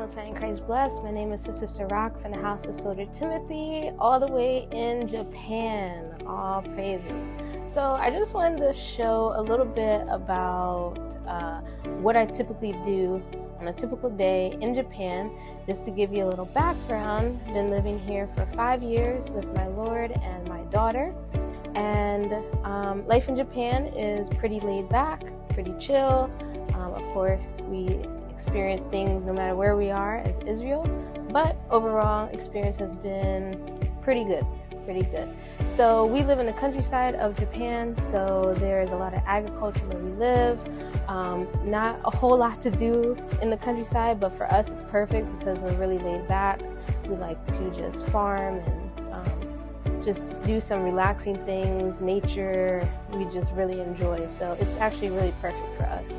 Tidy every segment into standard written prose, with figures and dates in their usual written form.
Most High in Christ blessed. My name is Sister Sirach from the House of Soder Timothy, all the way in Japan. All praises. So I just wanted to show a little bit about what I typically do on a typical day in Japan, just to give you a little background. Been living here for 5 years with my Lord and my daughter, and life in Japan is pretty laid back, pretty chill. Of course, we experience things no matter where we are as Israel, but overall experience has been pretty good. So we live in the countryside of Japan, so there's a lot of agriculture where we live. Not a whole lot to do in the countryside, but for us it's perfect because we're really laid back. We like to just farm and just do some relaxing things, nature, we just really enjoy. So it's actually really perfect for us.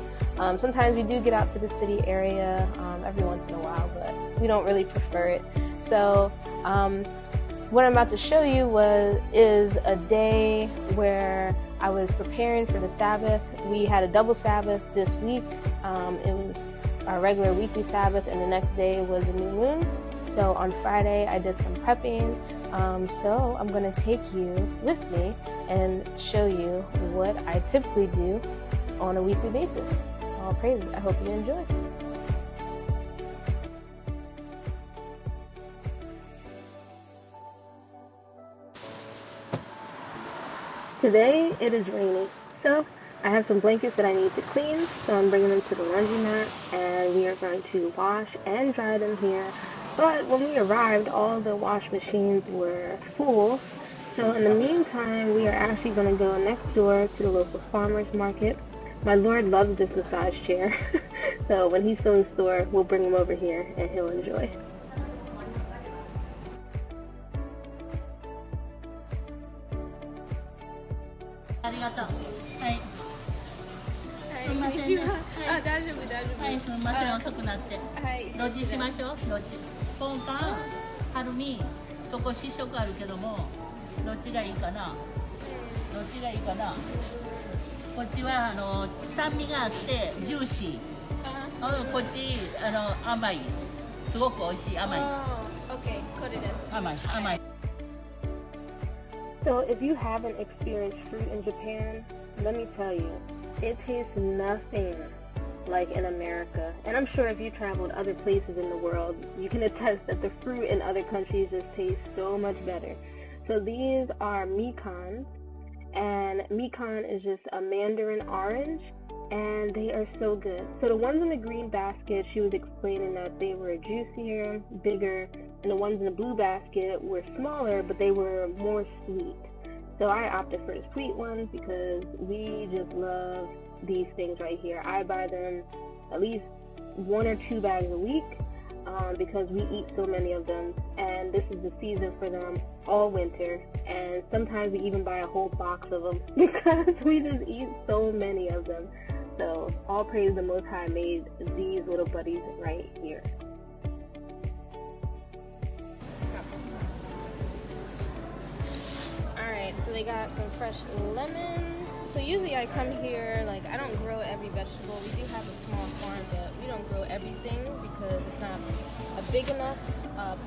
Sometimes we do get out to the city area every once in a while, but we don't really prefer it. So what I'm about to show you is a day where I was preparing for the Sabbath. We had a double Sabbath this week. It was our regular weekly Sabbath, and the next day was a new moon. So on Friday I did some prepping. So I'm going to take you with me and show you what I typically do on a weekly basis. All praises. I hope you enjoy. Today it is rainy, so I have some blankets that I need to clean, so I'm bringing them to the laundromat, and we are going to wash and dry them here. But when we arrived, all the wash machines were full, so in the meantime, we are actually going to go next door to the local farmer's market. My Lord loves this massage chair, so when he's still in store, we'll bring him over here and he'll enjoy. So if you haven't experienced fruit in Japan, let me tell you, it tastes nothing like in America. And I'm sure if you traveled other places in the world, you can attest that the fruit in other countries just tastes so much better. So these are mekons, and mekan is just a mandarin orange, and they are so good. So the ones in the green basket, she was explaining that they were juicier, bigger, and the ones in the blue basket were smaller, but they were more sweet. So I opted for the sweet ones because we just love these things right here. I buy them at least 1 or 2 bags a week because we eat so many of them, and this is the season for them all winter, and sometimes we even buy a whole box of them because we just eat so many of them. So all praise the Most High made these little buddies right here. Alright, so they got some fresh lemons. So usually I come here, like, I don't grow every vegetable. We do have a small farm, but we don't grow everything because it's not a big enough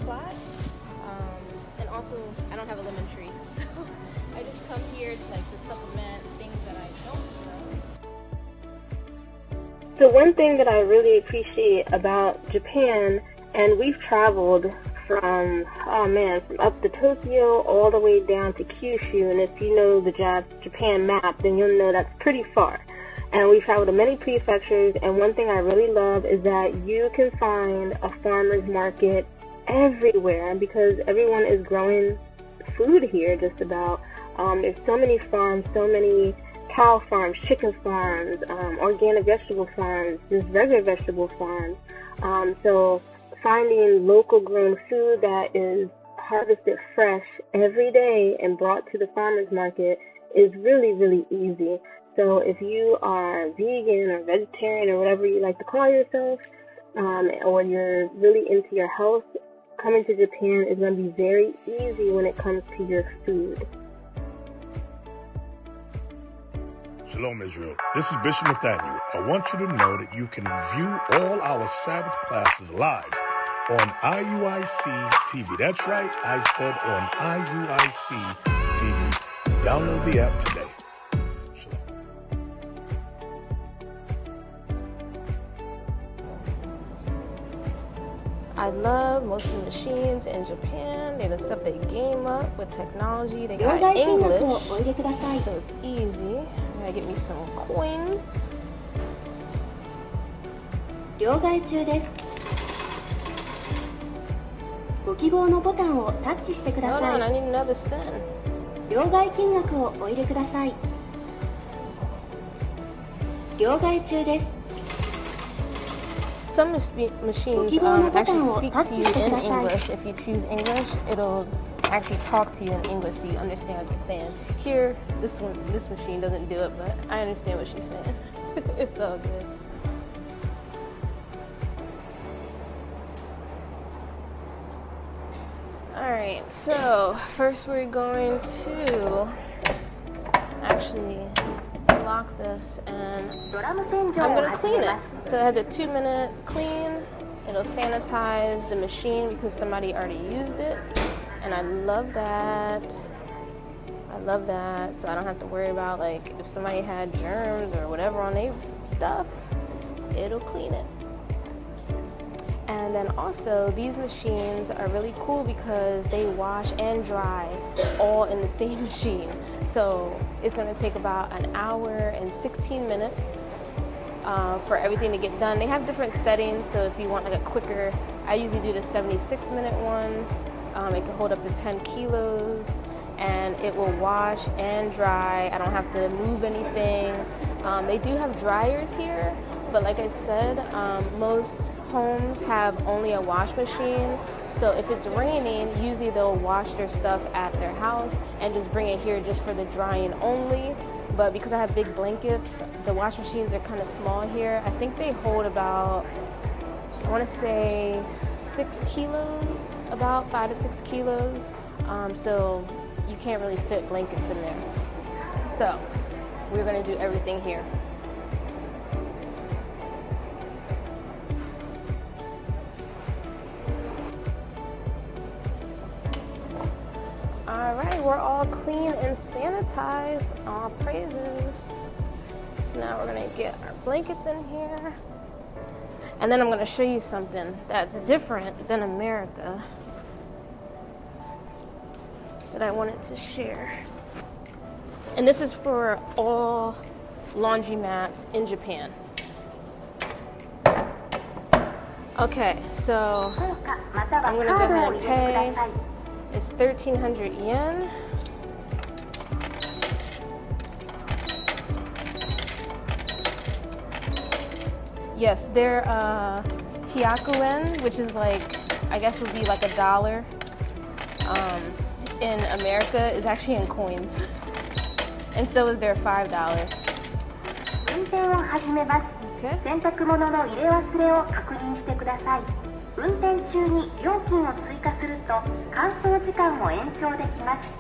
plot. And also, I don't have a lemon tree. So I just come here to supplement things that I don't grow. So one thing that I really appreciate about Japan, and we've traveled from up to Tokyo all the way down to Kyushu, and if you know the Japan map, then you'll know that's pretty far. And we traveled to many prefectures, and one thing I really love is that you can find a farmer's market everywhere because everyone is growing food here just about. There's so many farms, so many cow farms, chicken farms, organic vegetable farms, just regular vegetable farms. So finding local grown food that is harvested fresh every day and brought to the farmer's market is really, really easy. So if you are vegan or vegetarian or whatever you like to call yourself, or you're really into your health, coming to Japan is going to be very easy when it comes to your food. Shalom, Israel. This is Bishop Nathaniel. I want you to know that you can view all our Sabbath classes live on IUIC TV. That's right, I said on IUIC TV. Download the app today. Shalom. I love most of the machines in Japan. They the stuff they game up with technology. They got English, so it's easy. I gotta get me some coins. 両替中です。ご希望のボタンをタッチしてくだ Hold さ on, I い。 need another cent. 両替金額をお入れください。両替中です。 Some machines actually speak to you in English. If you choose English, it'll actually talk to you in English so you understand what they're saying. Here, this machine doesn't do it, but I understand what she's saying. It's all good. Alright, so first we're going to actually lock this and ドラム洗浄 I'm を gonna 始 clean め it. ます。 So it has a 2-minute clean. It'll sanitize the machine because somebody already used it. And I love that. I love that. So I don't have to worry about like if somebody had germs or whatever on their stuff, it'll clean it. And then also these machines are really cool because they wash and dry all in the same machine. So it's going to take about an hour and 16 minutes for everything to get done. They have different settings, so if you want like a quicker, I usually do the 76-minute one. It can hold up to 10 kilos and it will wash and dry. I don't have to move anything. They do have dryers here, but like I said, most homes have only a wash machine. So if it's raining, usually they'll wash their stuff at their house and just bring it here just for the drying only. But because I have big blankets, the wash machines are kind of small here. I think they hold about, I want to say 6 kilos, about 5 to 6 kilos. So you can't really fit blankets in there. So we're going to do everything here. Alright, we're all clean and sanitized. All praises. So now we're going to get our blankets in here. And then I'm going to show you something that's different than America that I wanted to share. And this is for all laundromats in Japan. Okay, so I'm going to go ahead and pay. It's 1,300 yen. Yes, they're hyakuen, which is like, I guess would be like $1. In America is actually in coins. And so is their $5. 運転を始めます。 Okay. 洗濯物の入れ忘れを確認してください。運転中に料金を追加すると乾燥時間も延長できます。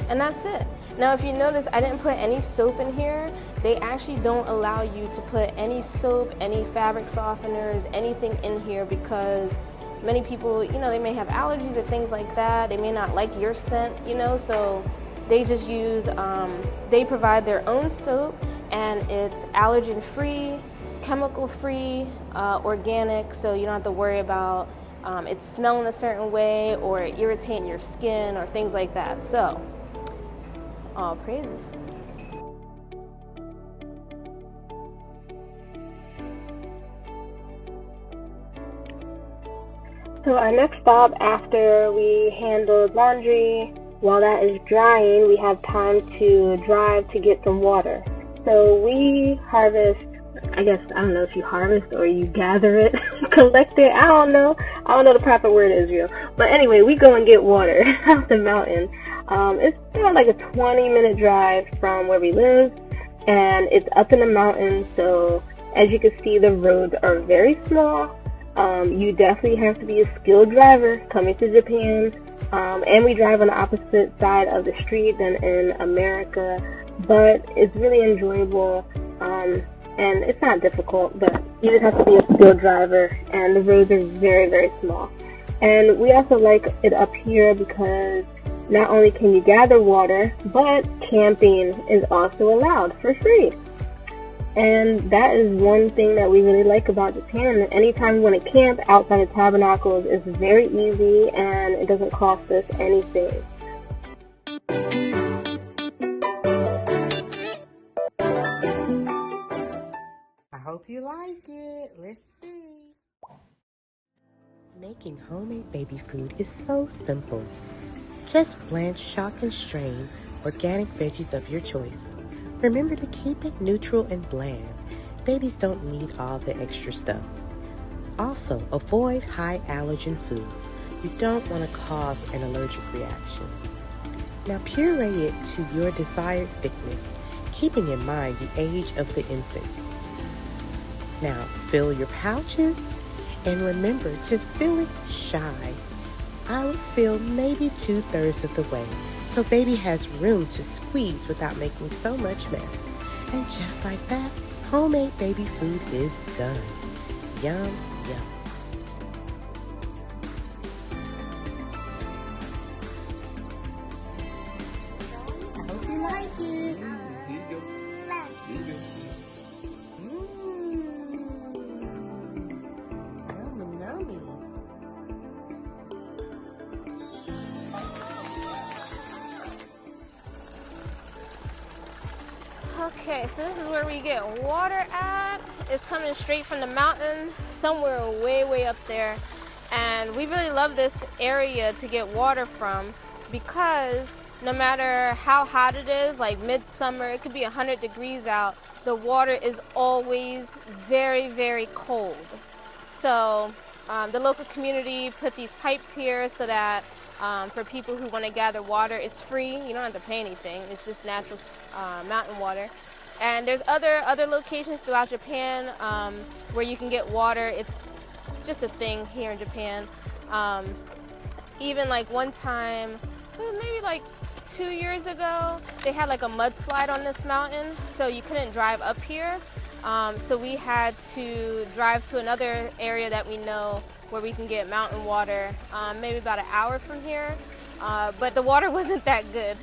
And that's it. Now, if you notice, I didn't put any soap in here. They actually don't allow you to put any soap, any fabric softeners, anything in here because many people, you know, they may have allergies or things like that. They may not like your scent, you know, so they just use, they provide their own soap and it's allergen-free, chemical-free, organic, so you don't have to worry about it smelling a certain way or irritating your skin or things like that. So, all praises. So our next stop after we handled laundry, while that is drying, we have time to drive to get some water. So we harvest, I guess, I don't know if you harvest or you gather it, collect it, I don't know the proper word, Israel. But anyway, we go and get water out the mountain. It's about like a 20-minute drive from where we live, and it's up in the mountains, so as you can see, the roads are very small. You definitely have to be a skilled driver coming to Japan, and we drive on the opposite side of the street than in America, but it's really enjoyable, and it's not difficult, but You just have to be a skilled driver, and the roads are very, very small. And we also like it up here because not only can you gather water, but camping is also allowed for free. And that is one thing that we really like about Japan. Anytime we want to camp outside of Tabernacles is very easy, and it doesn't cost us anything. I hope you like it. Let's see. Making homemade baby food is so simple. Just blanch, shock, and strain organic veggies of your choice. Remember to keep it neutral and bland. Babies don't need all the extra stuff. Also, avoid high allergen foods. You don't want to cause an allergic reaction. Now puree it to your desired thickness, keeping in mind the age of the infant. Now fill your pouches and remember to fill it shy. I would fill maybe 2/3 of the way so baby has room to squeeze without making so much mess. And just like that, homemade baby food is done. Yum, yum. I hope you like it. Yummy, yummy. Okay, so this is where we get water at. It's coming straight from the mountain, somewhere way, way up there. And we really love this area to get water from because no matter how hot it is, like midsummer, it could be 100 degrees out, the water is always very, very cold. So the local community put these pipes here so that for people who want to gather water, it's free. You don't have to pay anything. It's just natural mountain water. And there's other locations throughout Japan where you can get water. It's just a thing here in Japan. Even like one time, maybe like 2 years ago, they had like a mudslide on this mountain, so you couldn't drive up here. So we had to drive to another area that we know where we can get mountain water, maybe about an hour from here. But the water wasn't that good.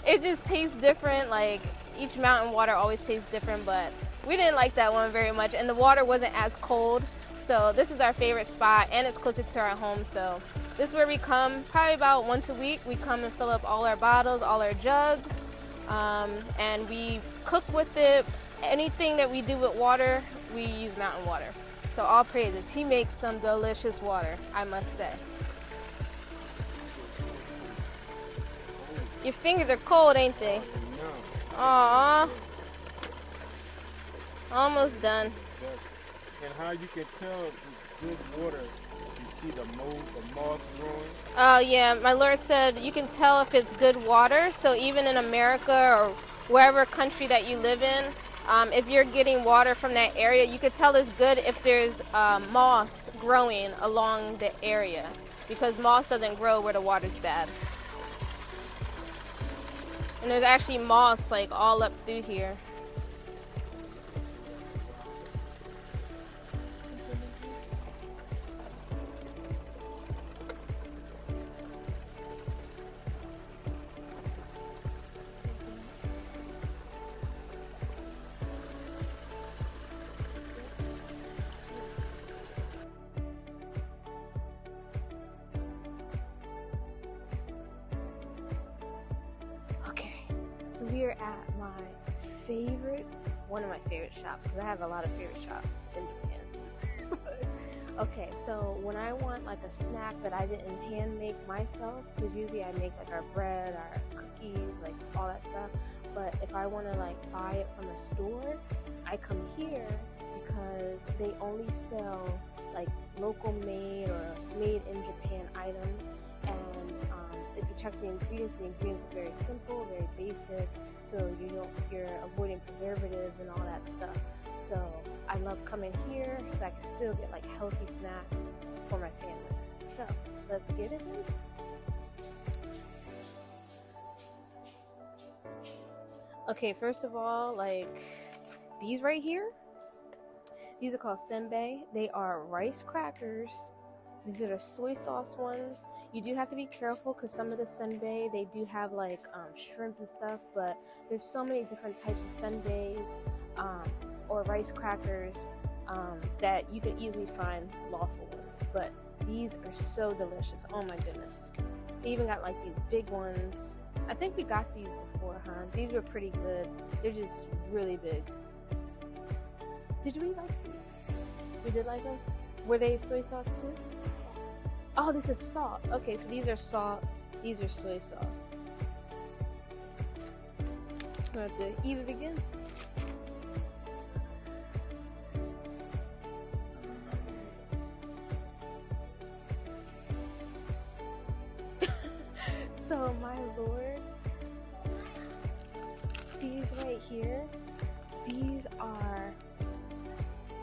It just tastes different. Like each mountain water always tastes different, but we didn't like that one very much. And the water wasn't as cold. So this is our favorite spot, and it's closer to our home. So this is where we come probably about once a week. We come and fill up all our bottles, all our jugs, and we cook with it. Anything that we do with water, we use mountain water. So all praises. He makes some delicious water, I must say. Your fingers are cold, ain't they? Aww. Almost done. And how you can tell it's good water, you see the mold, the moss growing. Oh yeah, my Lord said you can tell if it's good water. So even in America or wherever country that you live in, if you're getting water from that area, you could tell it's good if there's moss growing along the area, because moss doesn't grow where the water's bad. And there's actually moss like all up through here. So we are at one of my favorite shops, because I have a lot of favorite shops in Japan. Okay, so when I want like a snack that I didn't hand make myself, because usually I make like our bread, our cookies, like all that stuff, but if I want to like buy it from a store, I come here because they only sell like local made or made in Japan items. And if you check the ingredients are very simple, very basic, so you're avoiding preservatives and all that stuff. So I love coming here so I can still get like healthy snacks for my family. So let's get it in. Okay, first of all, like these right here, These are called senbei. They are rice crackers. These are the soy sauce ones. You do have to be careful because some of the senbei, they do have like shrimp and stuff, but there's so many different types of senbeis or rice crackers that you can easily find lawful ones. But these are so delicious. Oh my goodness. They even got like these big ones. I think we got these before, huh? These were pretty good. They're just really big. Did we like these? We did like them? Were they soy sauce too? Oh, this is salt. Okay, so these are salt. These are soy sauce. I'm gonna have to eat it again. So, my lord, these right here, these are,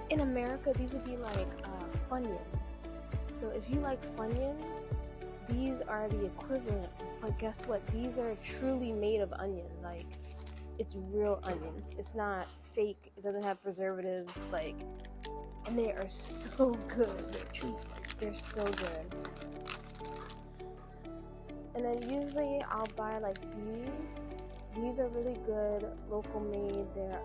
in America, these would be like Funyuns. So if you like Funyuns, these are the equivalent. But guess what? These are truly made of onion. Like, it's real onion. It's not fake. It doesn't have preservatives. Like, and they are so good. They're so good. And then usually I'll buy like these. These are really good, local made. They're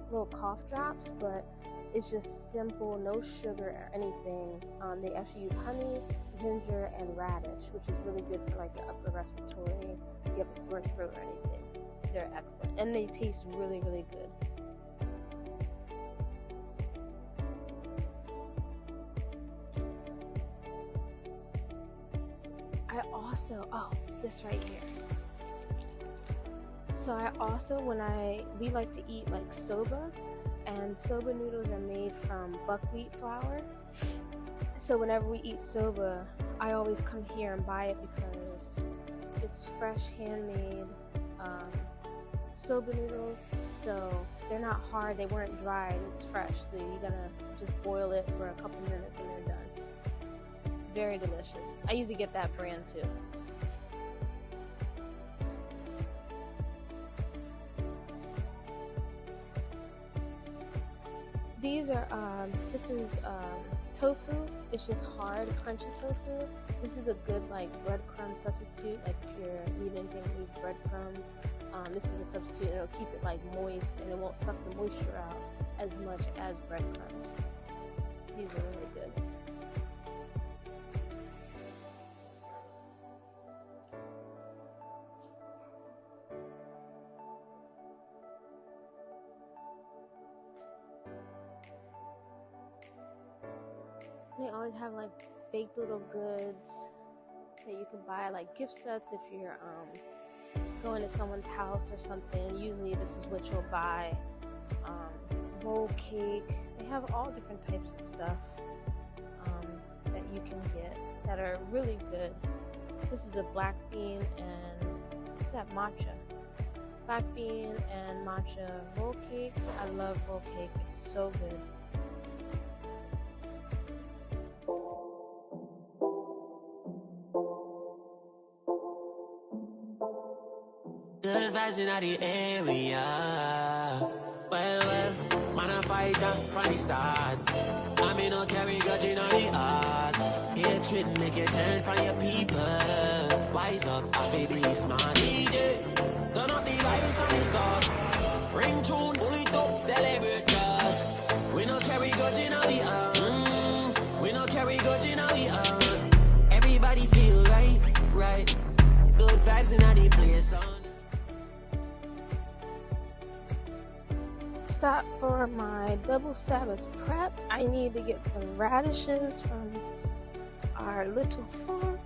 little cough drops, but it's just simple, no sugar or anything. They actually use honey, ginger, and radish, which is really good for like your upper respiratory, if you have a sore throat or anything. They're excellent, and they taste really, really good. I also, this right here. So I also, we like to eat like soba, and soba noodles are made from buckwheat flour. So whenever we eat soba, I always come here and buy it because it's fresh, handmade soba noodles. So they're not hard, they weren't dried, it's fresh. So you're gonna just boil it for a couple minutes and they're done. Very delicious. I usually get that brand too. These are, this is tofu. It's just hard, crunchy tofu. This is a good like breadcrumb substitute. Like if you're eating anything that needs breadcrumbs, this is a substitute. It'll keep it like moist and it won't suck the moisture out as much as breadcrumbs. These are really good. They always have like baked little goods that you can buy, like gift sets if you're going to someone's house or something. Usually this is what you'll buy. Roll cake. They have all different types of stuff that you can get that are really good. This is a black bean and what's that, matcha? Black bean and matcha roll cake. I love roll cake. It's so good. Good vibes in the area. Well, man a fighter from the start. I mean no carry grudge in the heart. Hatred make you turn from your people. Wise up, I feel be smart. DJ, turn up the vibes from the start. Ring tune, pull it up, celebrate cause we no carry grudge in the heart. We no carry grudge in the heart. Everybody feel right. Good vibes in the place. Stop for my double Sabbath prep. I need to get some radishes from our little farm.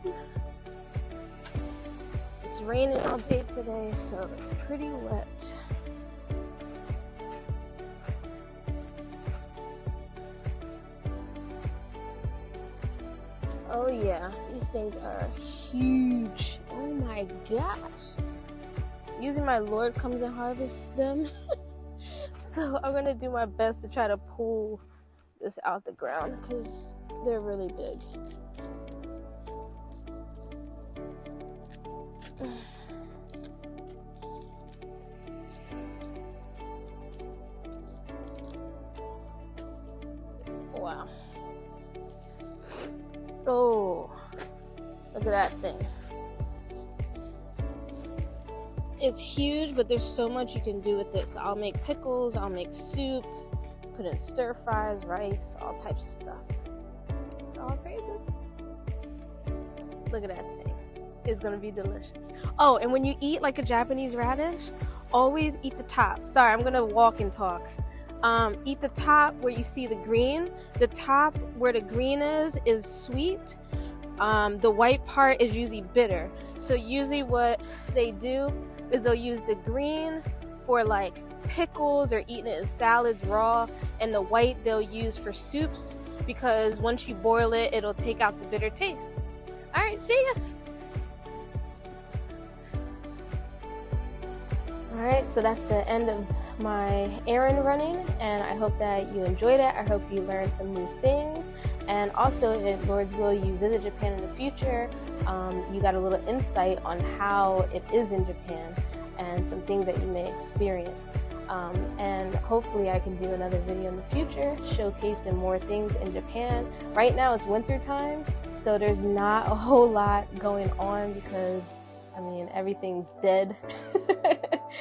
It's raining all day today, so it's pretty wet. Oh yeah, these things are huge. Oh my gosh. Usually my Lord comes and harvests them. So I'm gonna do my best to try to pull this out the ground because they're really big. Look at that thing. It's huge, but there's so much you can do with this. I'll make pickles, I'll make soup, put in stir fries, rice, all types of stuff. So all praises. Look at that thing. It's gonna be delicious. Oh, and when you eat like a Japanese radish, always eat the top. Sorry, I'm gonna walk and talk. Eat the top where you see the green. The top where the green is sweet. The white part is usually bitter. So usually what they do is they'll use the green for like pickles or eating it in salads raw, and the white they'll use for soups because once you boil it, it'll take out the bitter taste. All right, see ya. All right, so that's the end of my errand running, and I hope that you enjoyed it. I hope you learned some new things, and also, if Lord's will, you visit Japan in the future, you got a little insight on how it is in Japan and some things that you may experience. And hopefully I can do another video in the future showcasing more things in Japan. Right now it's winter time, so there's not a whole lot going on because I mean everything's dead.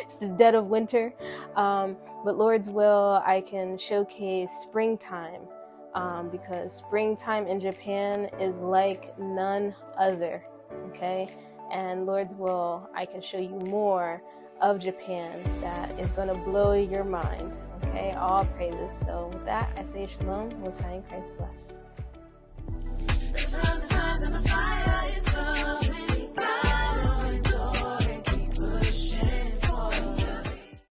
It's the dead of winter, but Lord's will, I can showcase springtime, because springtime in Japan is like none other. Okay, and Lord's will, I can show you more of Japan that is going to blow your mind. Okay, all praises. So with that, I say shalom. Most High in Christ bless. The time the Messiah is coming.